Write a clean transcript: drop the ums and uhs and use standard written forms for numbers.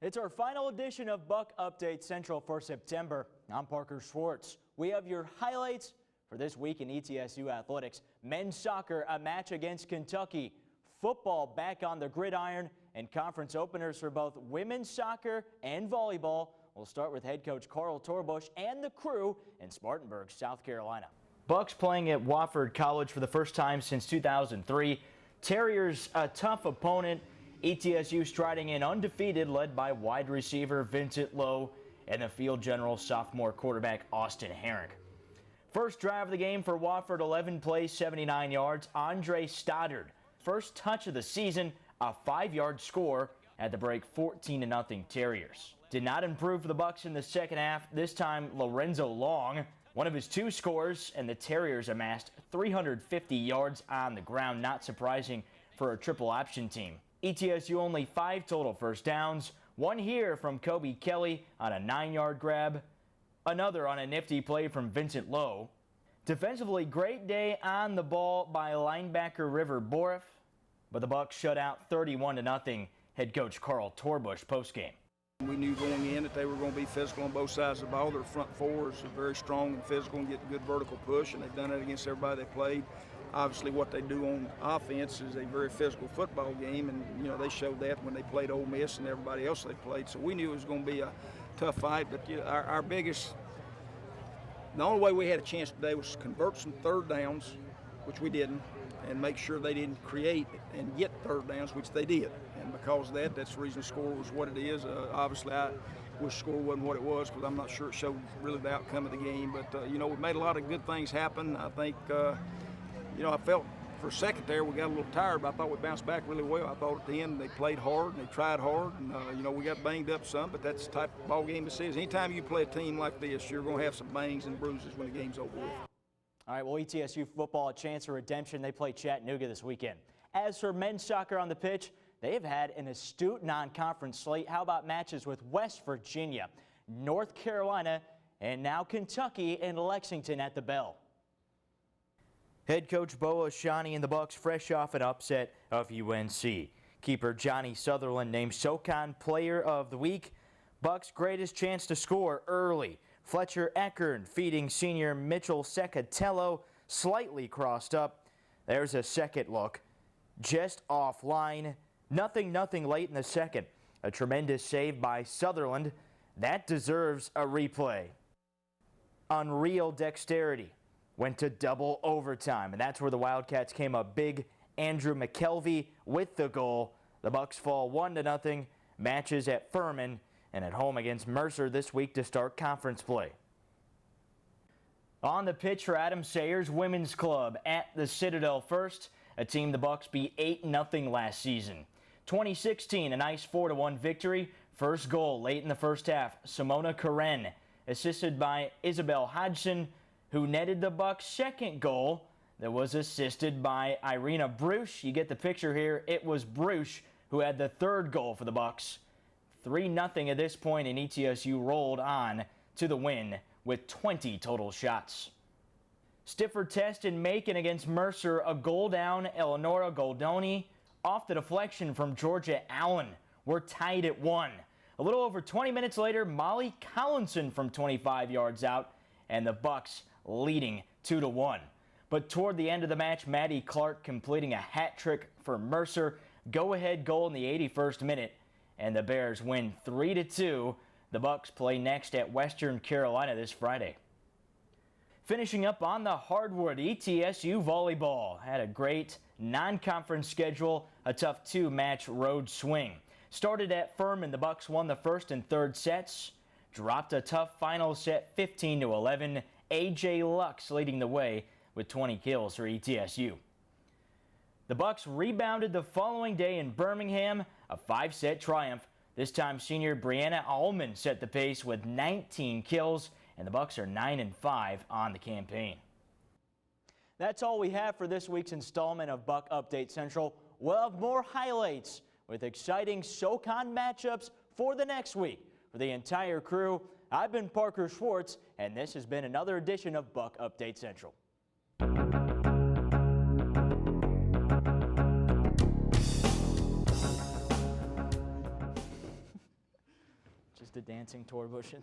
It's our final edition of Buc Update Central for September. I'm Parker Schwartz. We have your highlights for this week in ETSU athletics. Men's soccer, a match against Kentucky. Football back on the gridiron, and conference openers for both women's soccer and volleyball. We'll start with head coach Carl Torbush and the crew in Spartanburg, South Carolina. Bucks playing at Wofford College for the first time since 2003. Terriers a tough opponent. ETSU striding in undefeated, led by wide receiver Vincent Lowe and the field general sophomore quarterback Austin Herrick. First drive of the game for Wofford, 11 plays, 79 yards. Andre Stoddard, first touch of the season, a 5-yard score at the break, 14-0 Terriers. Did not improve for the Bucks in the second half. This time Lorenzo Long, one of his 2 scores, and the Terriers amassed 350 yards on the ground. Not surprising for a triple option team. ETSU only 5 total first downs. One here from Kobe Kelly on a 9-yard grab. Another on a nifty play from Vincent Lowe. Defensively, great day on the ball by linebacker River Boriff, but the Bucks shut out 31-0. Head coach Carl Torbush postgame. We knew going in that they were going to be physical on both sides of the ball. Their front fours are very strong and physical and get good vertical push, and they've done that against everybody they played. Obviously, what they do on offense is a very physical football game, and they showed that when they played Ole Miss and everybody else they played. So we knew it was going to be a tough fight. But our biggest, the only way we had a chance today was to convert some third downs, which we didn't, and make sure they didn't create and get third downs, which they did. And because of that, that's the reason the score was what it is. Obviously, I wish the score wasn't what it was because I'm not sure it showed really the outcome of the game. But we made a lot of good things happen. I think. I felt for a second there we got a little tired, but I thought we bounced back really well. I thought at the end they played hard and they tried hard, and we got banged up some, but that's the type of ball game this is. Anytime you play a team like this, you're going to have some bangs and bruises when the game's over with. All right, well, ETSU football, a chance of redemption. They play Chattanooga this weekend. As for men's soccer on the pitch, they have had an astute non-conference slate. How about matches with West Virginia, North Carolina, and now Kentucky and Lexington at the bell? Head coach Bo Ashani and the Bucks fresh off an upset of UNC. Keeper Johnny Sutherland named SoCon Player of the Week. Bucks' greatest chance to score early. Fletcher Eckern feeding senior Mitchell Secatello, slightly crossed up. There's a second look. Just offline. Nothing late in the second. A tremendous save by Sutherland. That deserves a replay. Unreal dexterity. Went to double overtime, and that's where the Wildcats came up big. Andrew McKelvey with the goal. The Bucks fall 1-0. Matches at Furman and at home against Mercer this week to start conference play. On the pitch for Adam Sayers Women's Club at the Citadel first, a team the Bucks beat 8-0 last season. 2016, a nice 4-1 victory. First goal late in the first half, Simona Karen, assisted by Isabel Hodgson, who netted the Bucks' second goal that was assisted by Irina Bruch. You get the picture here. It was Bruch who had the third goal for the Bucks. 3-0 at this point, and ETSU rolled on to the win with 20 total shots. Stiffer test in Macon against Mercer. A goal down. Eleonora Goldoni off the deflection from Georgia Allen. We're tied at 1. A little over 20 minutes later, Molly Collinson from 25 yards out, and the Bucks leading 2-1. But toward the end of the match, Maddie Clark completing a hat trick for Mercer. Go-ahead goal in the 81st minute, and the Bears win 3-2. The Bucks play next at Western Carolina this Friday. Finishing up on the hardwood, ETSU volleyball had a great non-conference schedule, a tough 2-match road swing. Started at Furman, the Bucks won the first and third sets, dropped a tough final set 15-11. AJ Lux leading the way with 20 kills for ETSU. The Bucks rebounded the following day in Birmingham, a 5-set triumph. This time senior Brianna Allman set the pace with 19 kills, and the Bucks are 9-5 on the campaign. That's all we have for this week's installment of Buc Update Central. We'll have more highlights with exciting SoCon matchups for the next week. For the entire crew, I've been Parker Schwartz, and this has been another edition of Buc Update Central. the dancing tour bush.